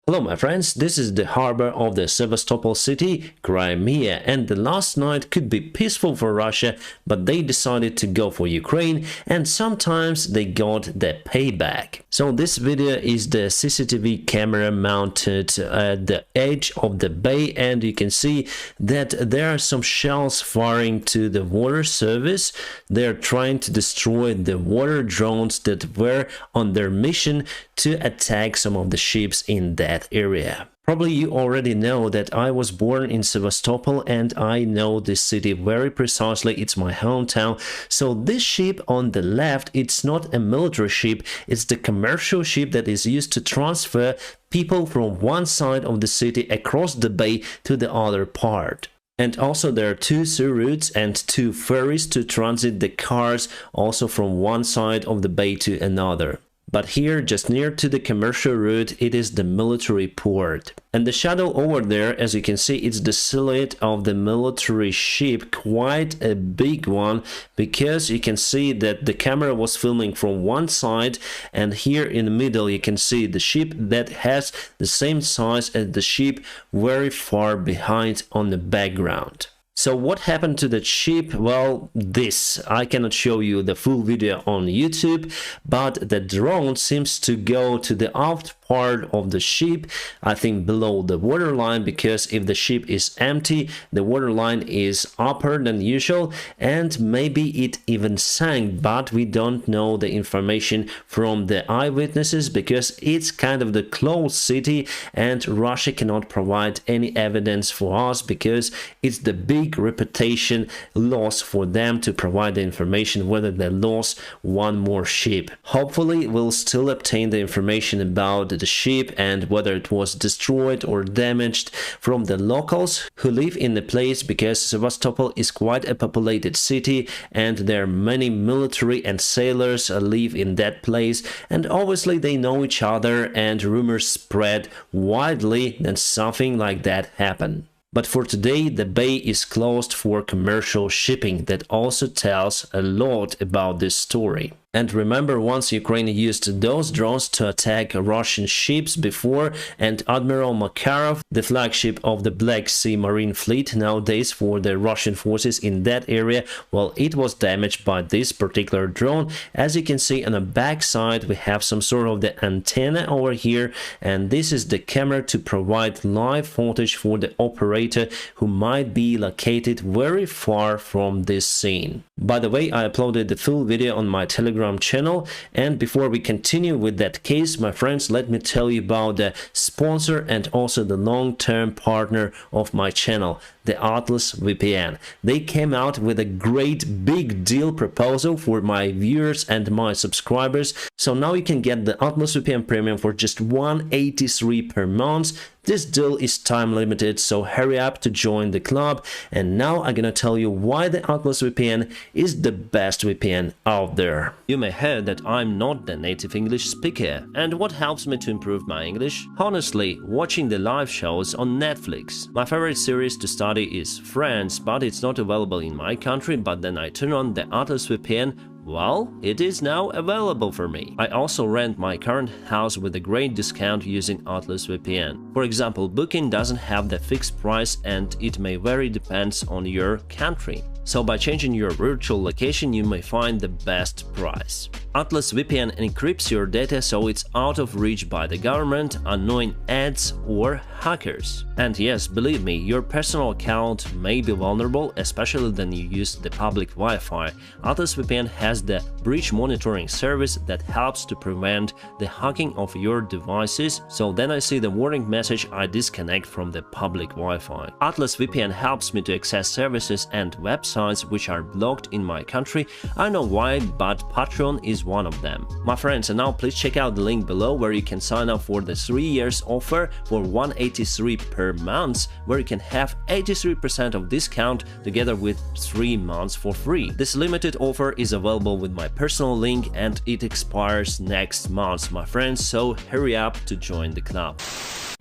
Hello my friends, this is the harbor of the Sevastopol city, Crimea, and the last night could be peaceful for Russia, but they decided to go for Ukraine, and sometimes they got the payback. So this video is the CCTV camera mounted at the edge of the bay, and you can see that there are some shells firing to the water service. They're trying to destroy the water drones that were on their mission to attack some of the ships in that area. Probably you already know that I was born in Sevastopol and I know this city very precisely. It's my hometown. So this ship on the left, it's not a military ship, it's the commercial ship that is used to transfer people from one side of the city across the bay to the other part. And also there are two sea routes and two ferries to transit the cars also from one side of the bay to another. But here, just near to the commercial route, it is the military port. And the shadow over there, as you can see, it's the silhouette of the military ship, quite a big one, because you can see that the camera was filming from one side, and here in the middle you can see the ship that has the same size as the ship very far behind on the background. So what happened to the ship? Well, this. I cannot show you the full video on YouTube, but the drone seems to go to the aft part of the ship, I think below the waterline, because if the ship is empty, the waterline is upper than usual, and maybe it even sank, but we don't know the information from the eyewitnesses because it's kind of the closed city and Russia cannot provide any evidence for us because it's the big reputation loss for them to provide the information whether they lost one more ship. Hopefully we'll still obtain the information about the ship and whether it was destroyed or damaged from the locals who live in the place, because Sevastopol is quite a populated city and there are many military and sailors live in that place, and obviously they know each other and rumors spread widely that something like that happened. But for today, the bay is closed for commercial shipping. That also tells a lot about this story. And remember, once Ukraine used those drones to attack Russian ships before, and Admiral Makarov, the flagship of the Black Sea Marine Fleet nowadays for the Russian forces in that area, well, it was damaged by this particular drone. As you can see on the back side, we have some sort of the antenna over here, and this is the camera to provide live footage for the operator who might be located very far from this scene. By the way, I uploaded the full video on my Telegram channel, and before we continue with that case, my friends, let me tell you about the sponsor and also the long-term partner of my channel, the Atlas VPN. They came out with a great big deal proposal for my viewers and my subscribers, so now you can get the Atlas VPN Premium for just $183 per month. This deal is time limited, so hurry up to join the club. And now I'm gonna tell you why the Atlas VPN is the best VPN out there. You may hear that I'm not the native English speaker, and what helps me to improve my English? Honestly, watching the live shows on Netflix. My favorite series to study is Friends, but it's not available in my country, but then I turn on the Atlas VPN. Well, it is now available for me. I also rent my current house with a great discount using Atlas VPN. For example, Booking doesn't have the fixed price and it may vary depends on your country. So by changing your virtual location, you may find the best price. Atlas VPN encrypts your data so it's out of reach by the government, annoying ads or hackers. And yes, believe me, your personal account may be vulnerable, especially when you use the public Wi-Fi. Atlas VPN has the breach monitoring service that helps to prevent the hacking of your devices, so then I see the warning message, I disconnect from the public Wi-Fi. Atlas VPN helps me to access services and websites which are blocked in my country. I know why, but Patreon is one of them. My friends, and now please check out the link below where you can sign up for the 3 years offer for $183 per month, where you can have 83% of discount together with 3 months for free. This limited offer is available with my personal link and it expires next month, my friends, so hurry up to join the club.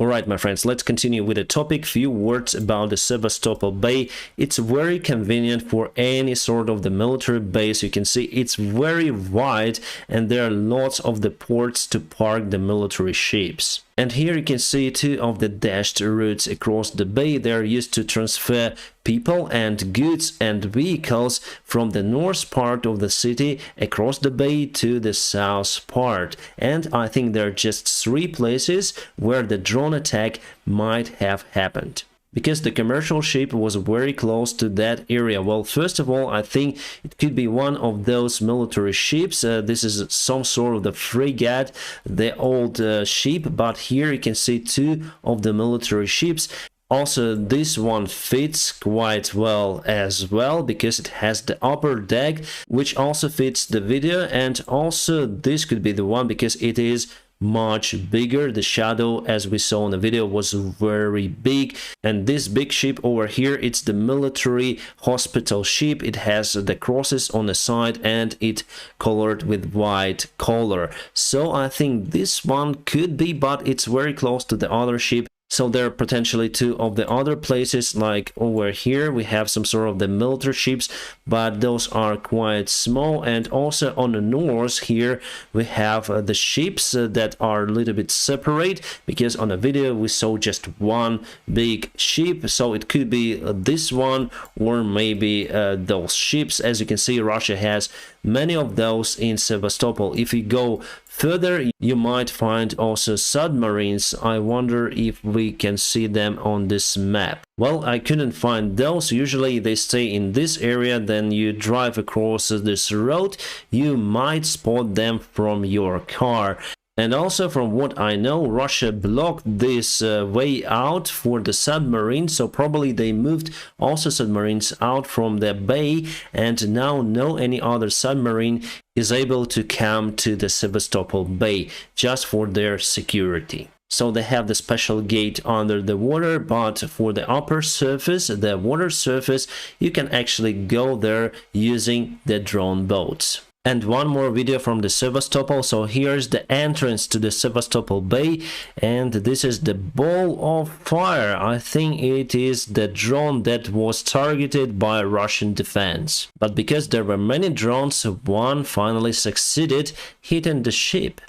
Alright my friends, let's continue with the topic. Few words about the Sevastopol Bay. It's very convenient for any sort of the military base. You can see it's very wide and there are lots of the ports to park the military ships. And here you can see two of the dashed routes across the bay. They are used to transfer people and goods and vehicles from the north part of the city across the bay to the south part. And I think there are just 3 places where the drone attack might have happened, because the commercial ship was very close to that area. Well, first of all, I think it could be one of those military ships. This is some sort of the frigate, the old ship, but here you can see 2 of the military ships. Also, this one fits quite well as well, because it has the upper deck, which also fits the video. And also this could be the one because it is much bigger. The shadow, as we saw in the video, was very big. And this big ship over here, it's the military hospital ship. It has the crosses on the side and it colored with white color. So I think this one could be, but it's very close to the other ship. So there are potentially 2 of the other places, like over here we have some sort of the military ships, but those are quite small. And also on the north here we have the ships that are a little bit separate, because on the video we saw just one big ship. So it could be this one, or maybe those ships. As you can see, Russia has many of those in Sevastopol. If you go further, you might find also submarines. I wonder if we can see them on this map. Well, I couldn't find those. Usually they stay in this area. Then you drive across this road, you might spot them from your car. And also, from what I know, Russia blocked this way out for the submarines, so probably they moved also submarines out from the bay, and now no any other submarine is able to come to the Sevastopol bay, just for their security. So they have the special gate under the water, but for the upper surface, the water surface, you can actually go there using the drone boats. And one more video from the Sevastopol. So here's the entrance to the Sevastopol Bay, and this is the ball of fire. I think it is the drone that was targeted by Russian defense. But because there were many drones, one finally succeeded hitting the ship.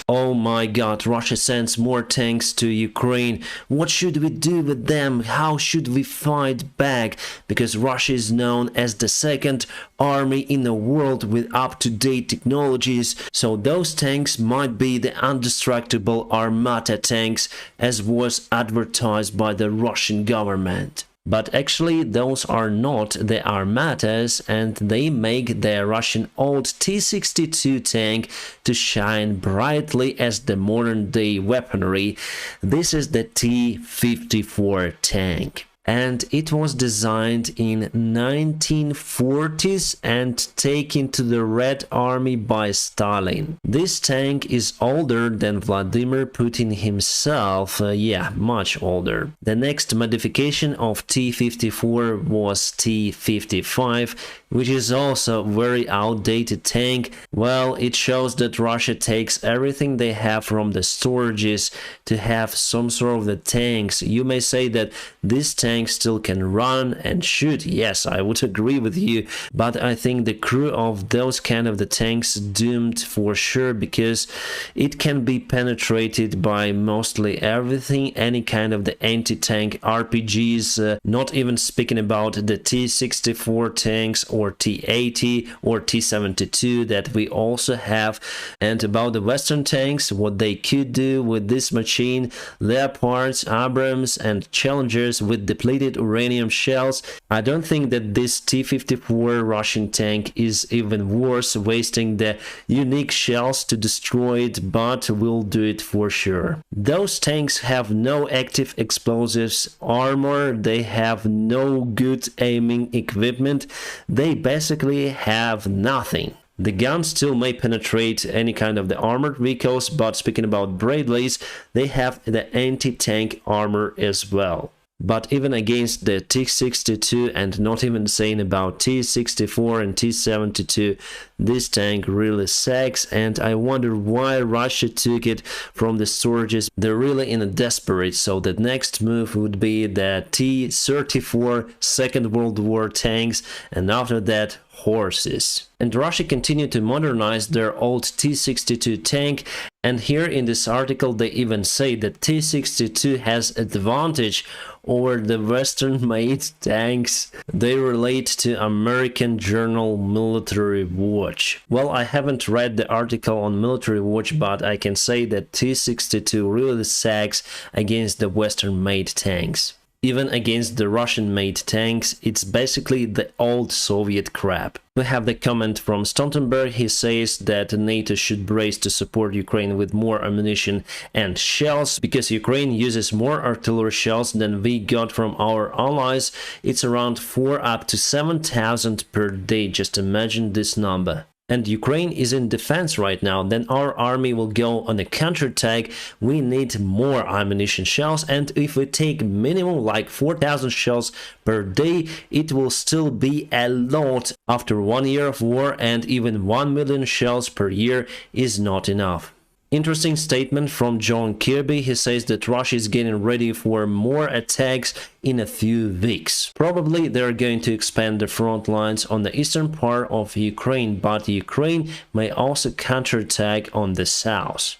Oh my god, Russia sends more tanks to Ukraine. What should we do with them? How should we fight back? Because Russia is known as the second army in the world with up-to-date technologies. So those tanks might be the indestructible Armata tanks, as was advertised by the Russian government. But actually those are not the Armatas, and they make the Russian old T-62 tank to shine brightly as the modern day weaponry. This is the T-54 tank. And it was designed in 1940s and taken to the Red Army by Stalin. This tank is older than Vladimir Putin himself, yeah, much older. The next modification of T-54 was T-55, which is also a very outdated tank. Well, it shows that Russia takes everything they have from the storages to have some sort of the tanks. You may say that this tank still can run and shoot. Yes, I would agree with you, but I think the crew of those kind of the tanks doomed for sure, because it can be penetrated by mostly everything, any kind of the anti-tank RPGs, not even speaking about the T-64 tanks or T-80 or T-72 that we also have. And about the Western tanks, what they could do with this machine: Leopards, Abrams and Challengers with depleted uranium shells. I don't think that this T-54 Russian tank is even worse, wasting the unique shells to destroy it, but will do it for sure. Those tanks have no active explosives armor, they have no good aiming equipment, they basically have nothing. The gun still may penetrate any kind of the armored vehicles, but speaking about Bradleys, they have the anti-tank armor as well. But even against the T-62, and not even saying about T-64 and T-72, this tank really sucks, and I wonder why Russia took it from the storages. They're really in a desperate, so the next move would be the T-34 Second World War tanks, and after that horses. And Russia continued to modernize their old T-62 tank, And here in this article they even say that T-62 has advantage over the Western-made tanks. They relate to American journal Military Watch. Well, I haven't read the article on Military Watch, but I can say that T-62 really sags against the Western-made tanks. Even against the Russian-made tanks, it's basically the old Soviet crap. We have the comment from Stoltenberg. He says that NATO should brace to support Ukraine with more ammunition and shells, because Ukraine uses more artillery shells than we got from our allies. It's around 4 up to 7,000 per day. Just imagine this number. And Ukraine is in defense right now, then our army will go on a counterattack. We need more ammunition shells, and if we take minimum like 4,000 shells per day, it will still be a lot after 1 year of war, and even 1 million shells per year is not enough. Interesting statement from John Kirby. He says that Russia is getting ready for more attacks in a few weeks. Probably they're going to expand the front lines on the eastern part of Ukraine, but Ukraine may also counterattack on the south.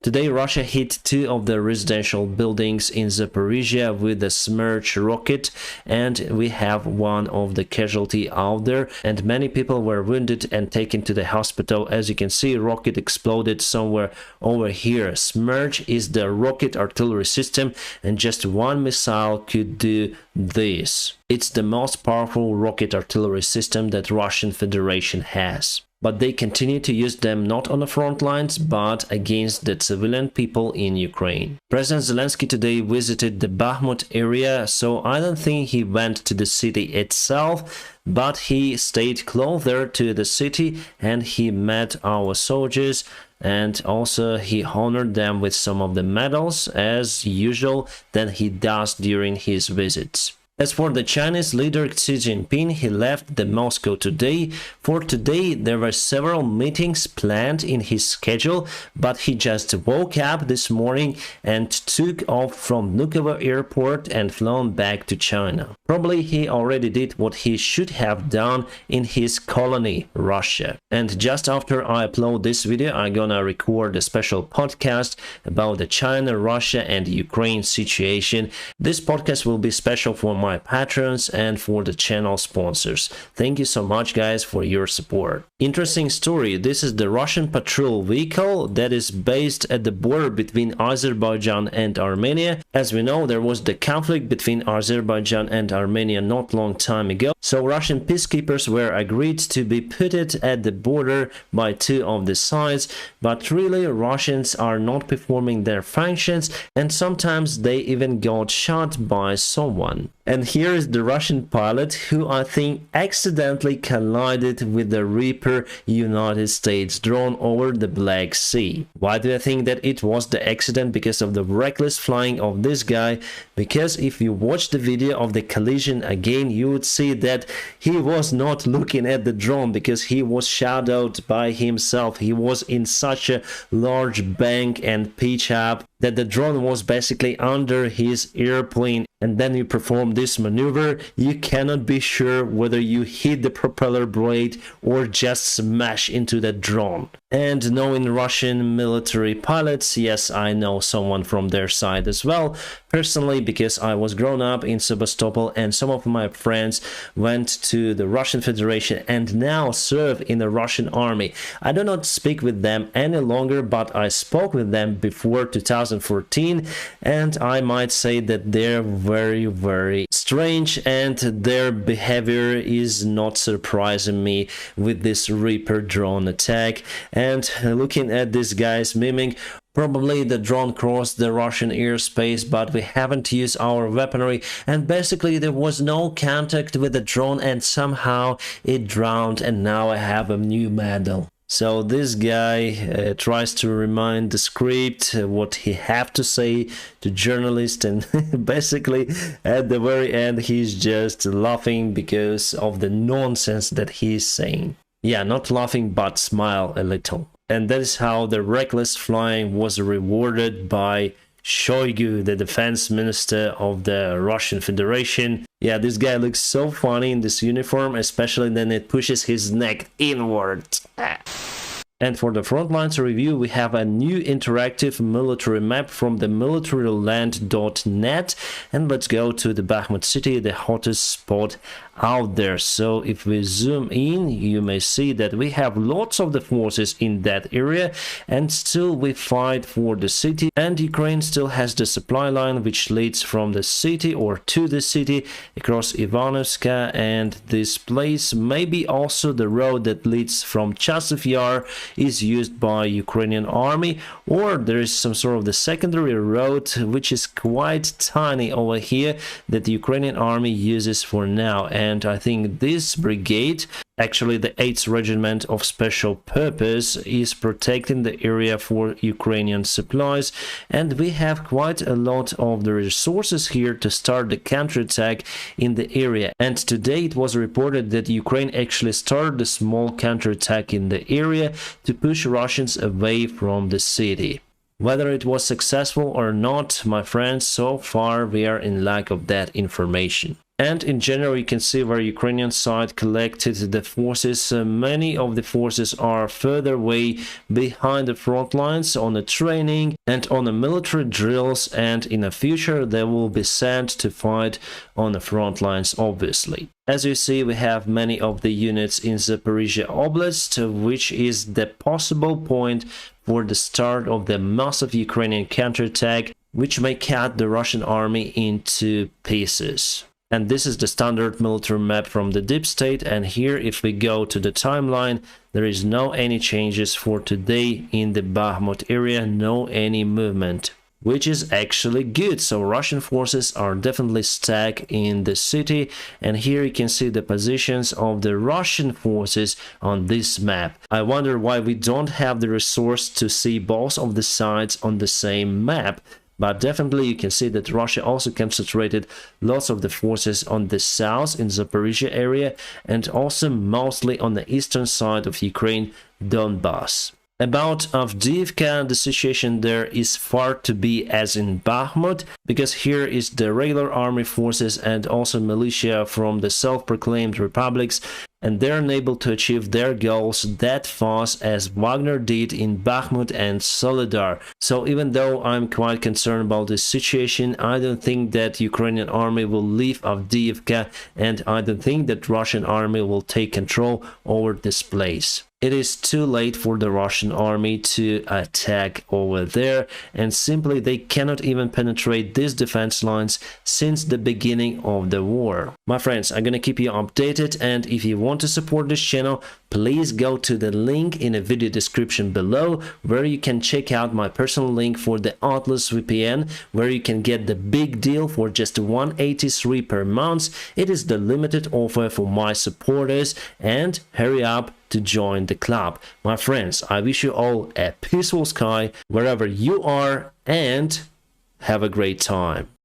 Today, Russia hit 2 of the residential buildings in Zaporizhia with the Smerch rocket, and we have one of the casualty out there, and many people were wounded and taken to the hospital. As you can see, rocket exploded somewhere over here. Smerch is the rocket artillery system, and just one missile could do this. It's the most powerful rocket artillery system that Russian Federation has. But they continue to use them not on the front lines, but against the civilian people in Ukraine. President Zelensky today visited the Bakhmut area, so I don't think he went to the city itself, but he stayed closer to the city and he met our soldiers, and also he honored them with some of the medals as usual that he does during his visits. As for the Chinese leader Xi Jinping, he left the Moscow today. For today, there were several meetings planned in his schedule, but he just woke up this morning and took off from Vnukovo airport and flown back to China. Probably he already did what he should have done in his colony, Russia. And just after I upload this video, I'm gonna record a special podcast about the China, Russia and Ukraine situation. This podcast will be special for my patrons and for the channel sponsors. Thank you so much guys for your support. Interesting story. This is the Russian patrol vehicle that is based at the border between Azerbaijan and Armenia. As we know, there was the conflict between Azerbaijan and Armenia not long time ago. So Russian peacekeepers were agreed to be put at the border by 2 of the sides, but really Russians are not performing their functions, and sometimes they even got shot by someone. And here is the Russian pilot who I think accidentally collided with the Reaper United States drone over the Black Sea. Why do I think that it was the accident? Because of the reckless flying of this guy. Because if you watch the video of the collision again, you would see that he was not looking at the drone because he was shadowed by himself. He was in such a large bank and pitch up that the drone was basically under his airplane, and then you perform this maneuver. You cannot be sure whether you hit the propeller blade or just smash into the drone. And knowing Russian military pilots, yes, I know someone from their side as well, personally, because I was grown up in Sevastopol and some of my friends went to the Russian Federation and now serve in the Russian army. I do not speak with them any longer, but I spoke with them before 2014, and I might say that they're very strange and their behavior is not surprising me with this Reaper drone attack. And looking at this guy's miming, probably the drone crossed the Russian airspace, but we haven't used our weaponry, and basically there was no contact with the drone and somehow it drowned, and now I have a new medal. So this guy tries to remind the script what he have to say to journalists, and basically at the very end he's just laughing because of the nonsense that he's saying. Yeah, not laughing but smile a little. And that is how the reckless flying was rewarded by Shoigu, the defense minister of the Russian Federation. Yeah, this guy looks so funny in this uniform, especially then it pushes his neck inward. And for the front lines review, we have a new interactive military map from the militaryland.net. And let's go to the Bakhmut city, the hottest spot out there. So if we zoom in, you may see that we have lots of the forces in that area, and still we fight for the city. And Ukraine still has the supply line which leads from the city or to the city across Ivanovska, and this place, maybe also the road that leads from Chasiv Yar, is used by Ukrainian army, or there is some sort of the secondary road which is quite tiny over here that the Ukrainian army uses for now. And I think this brigade, actually the 8th Regiment of Special Purpose, is protecting the area for Ukrainian supplies, and we have quite a lot of the resources here to start the counterattack in the area. And today it was reported that Ukraine actually started a small counterattack in the area to push Russians away from the city. Whether it was successful or not, my friends, so far we are in lack of that information. And in general, you can see where Ukrainian side collected the forces. Many of the forces are further away behind the front lines on the training and on the military drills, and in the future they will be sent to fight on the front lines, obviously. As you see, we have many of the units in Zaporizhia Oblast, which is the possible point for the start of the massive Ukrainian counterattack, which may cut the Russian army into pieces. And this is the standard military map from the deep state, and here if we go to the timeline, there is no any changes for today in the Bakhmut area, no any movement, which is actually good. So Russian forces are definitely stuck in the city, and here you can see the positions of the Russian forces on this map. I wonder why we don't have the resource to see both of the sides on the same map. But definitely you can see that Russia also concentrated lots of the forces on the south in Zaporizhia area, and also mostly on the eastern side of Ukraine, Donbass. About Avdiivka, the situation there is far to be as in Bakhmut, because here is the regular army forces and also militia from the self-proclaimed republics, and they're unable to achieve their goals that fast as Wagner did in Bakhmut and Soledar. So even though I'm quite concerned about this situation, I don't think that Ukrainian army will leave Avdiivka, and I don't think that Russian army will take control over this place. It is too late for the Russian army to attack over there, and simply they cannot even penetrate these defense lines since the beginning of the war. My friends, I'm gonna keep you updated, and if you want to support this channel, please go to the link in the video description below, where you can check out my personal link for the Atlas VPN, where you can get the big deal for just $183 per month. It is the limited offer for my supporters, and hurry up to join the club. My friends, I wish you all a peaceful sky wherever you are, and have a great time.